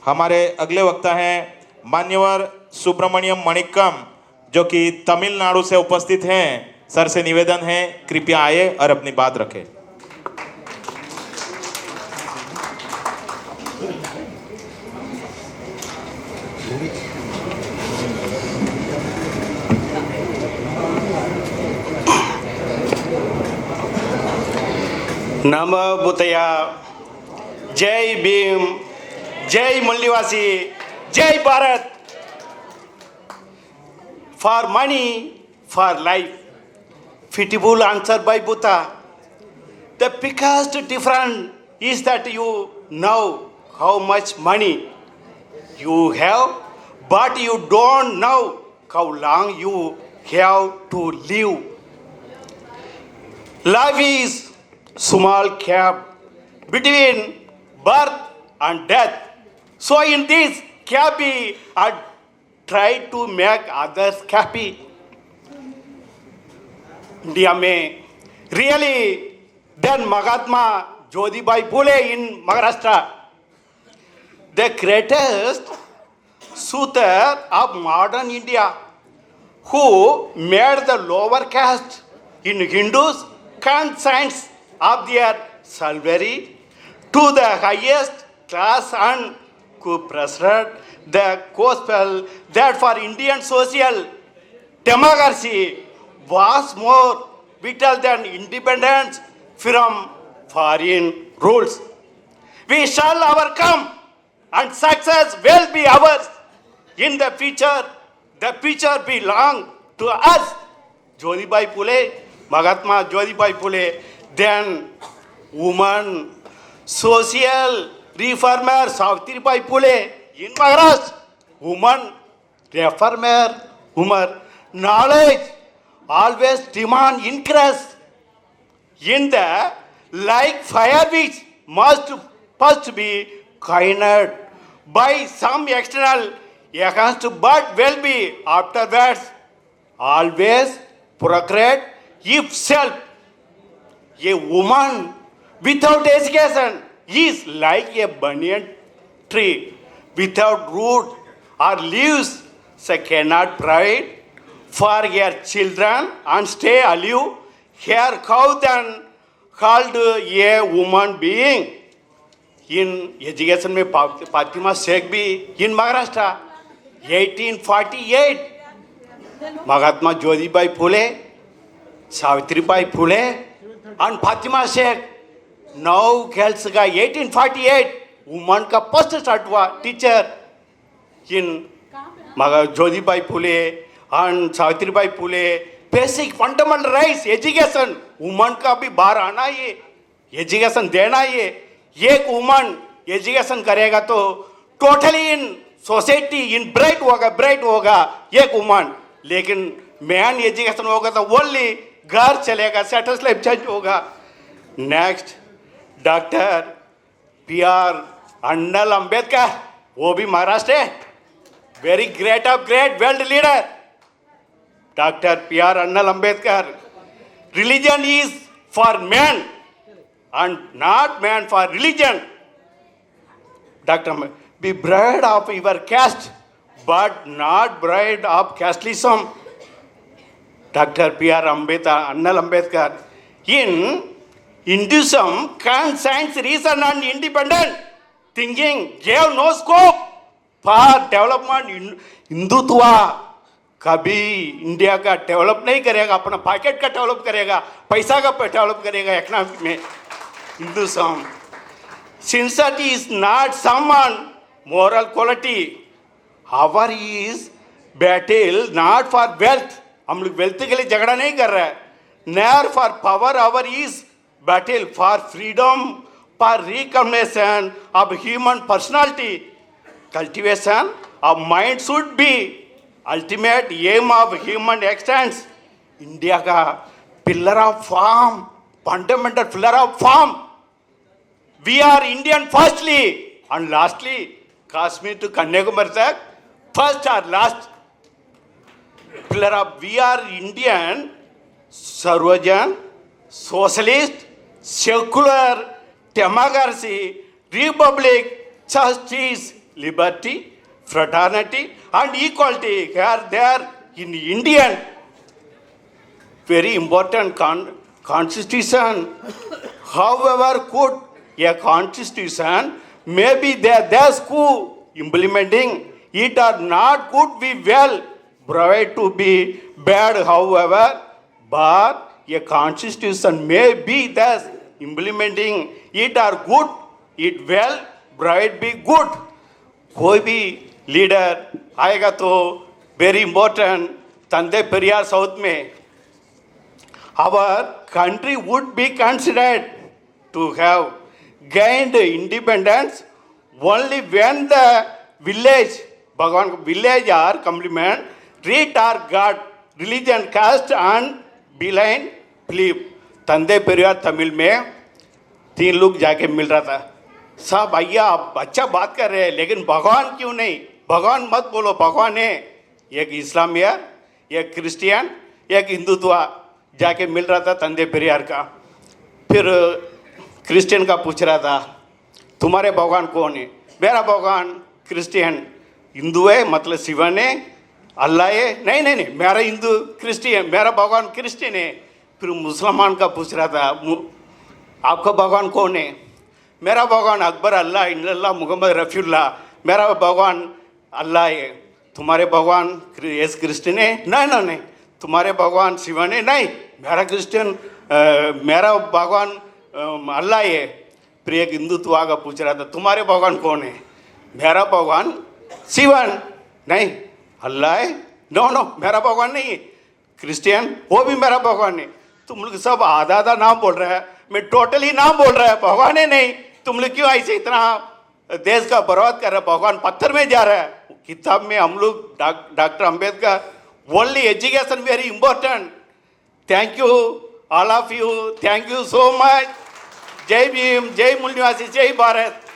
हमारे अगले वक्ता हैं मान्यवर सुब्रमण्यम मणिक्कम, जो कि तमिलनाडु से उपस्थित हैं। सर से निवेदन है, कृपया आए और अपनी बात रखें। नमो बुद्धया, जय भीम, जय मुल्लिवासी, जय Bharat. For money, for life. Fitable answer by Buddha. The biggest difference is that you know how much money you have, but you don't know how long you have to live. Life is small gap between birth and death. So in this gap, I try to make others happy. India में really then Mahatma Jyotibai Phule in Maharashtra, the greatest suitor of modern India, who made the lower caste in Hindus conscience of their salary to the highest class and who preserved the gospel that for Indian social democracy was more vital than independence from foreign rules. We shall overcome and success will be ours in the future. The future belongs to us. Jyotibai Phule, Mahatma Jyotibai Phule, then woman, social reformer Savitribai Phule in Maharashtra, woman, reformer, woman, knowledge always demand increase in the like fire which must first be kindled by some external against but will be afterwards always procreate if self. A woman without education is like a banyan tree without root or leaves. She cannot provide for her children and stay alive. Her cow then called a woman being. In education में फातिमा शेख भी in Maharashtra 1848 Mahatma Jyotibai Phule, Savitribai Phule and Fatima Shaikh नौ girls का 1848 woman का first start हुआ teacher in Jyotibai Phule and Savitribai Phule. Basic fundamental rights education woman का भी बाहर आना ही, एजुकेशन देना ही। एक वुमन एजुकेशन करेगा तो totally in society in bright होगा एक वुमन। लेकिन मैन एजुकेशन होगा तो ओनली घर चलेगा, सेटल्स लाइफ चेंज होगा। Next doctor P R. Anna Ambedkar, वो भी महाराष्ट्र है, very great of great world leader doctor P R. Anna Ambedkar. Religion is for man and not man for religion. Doctor, be bride of your caste, but not bride of casteism. Dr. P.R. Ambedkar, Anna Ambedkar. In Hinduism, conscience, reason and independent thinking gave no scope for development. Hindutva कभी India का develop नहीं करेगा, अपना pocket का develop करेगा, पैसा का develop करेगा इकोनॉमी में। Hinduism. Sincerity is not someone moral quality. Our is battle not for wealth. हम लोग वेल्थ के लिए झगड़ा नहीं कर रहे हैं। Nor for power. Our is battle for freedom, for recognition of human personality. Cultivation of mind should be ultimate aim of human existence. India का pillar of form, fundamental pillar of form. We are Indian firstly and lastly. Kashmir to Kanyakumari tak, first or last pillar of we are Indian, Sarvajan, socialist, secular, democracy, republic, justice, liberty, fraternity, and equality. Here they are in Indian. Very important constitution. However, good a constitution, maybe there's who implementing it are not good. We well provide to be bad. However, but a constitution may be there's implementing it are good. It well provide be good. कोई भी leader आएगा तो very important तंदे Periyar south में our country would be considered to have gained independence only when the village, Bhagwan village are complement, treat or God, religion, caste and blind belief. तंदे परिवार तमिल में 3 लोग जाके मिल रहा था सब भैया आप अच्छा बात कर रहे हैं लेकिन भगवान क्यों नहीं भगवान मत बोलो भगवान है एक इस्लामिया एक क्रिश्चियन एक हिंदुत्व जाके मिल रहा था तंदे पेरियार का फिर क्रिश्चियन का पूछ रहा था तुम्हारे भगवान कौन है मेरा भगवान क्रिश्चियन हिंदू है मतलब शिवन है अल्लाह है नहीं नहीं नहीं मेरा हिंदू क्रिश्चियन मेरा भगवान क्रिश्चियन है फिर मुसलमान का पूछ रहा था आपका भगवान कौन है मेरा भगवान अकबर अल्लाह इल्लल्लाह मोहम्मद रफ़ीउल्लाह मेरा भगवान अल्लाह है तुम्हारे भगवान यस क्रिश्चियन है नहीं नहीं नहीं तुम्हारे भगवान शिवन है नहीं मेरा क्रिश्चियन मेरा भगवान अल्लाह है फिर एक हिंदुत्व का पूछ रहा था तुम्हारे भगवान कौन है मेरा भगवान शिवन नहीं अल्लाह है नो नो मेरा भगवान नहीं है क्रिश्चियन वो भी मेरा भगवान है तुम लोग सब आधा आधा नाम बोल रहा है मैं टोटली नाम बोल रहा है भगवान है नहीं तुम लोग क्यों ऐसे इतना देश का बर्बाद कर रहे हैं भगवान पत्थर में जा रहा है किताब में हम लोग doctor Ambedkar only education very important thank you all of you thank you so much जय भीम जय मूल निवासी जय भारत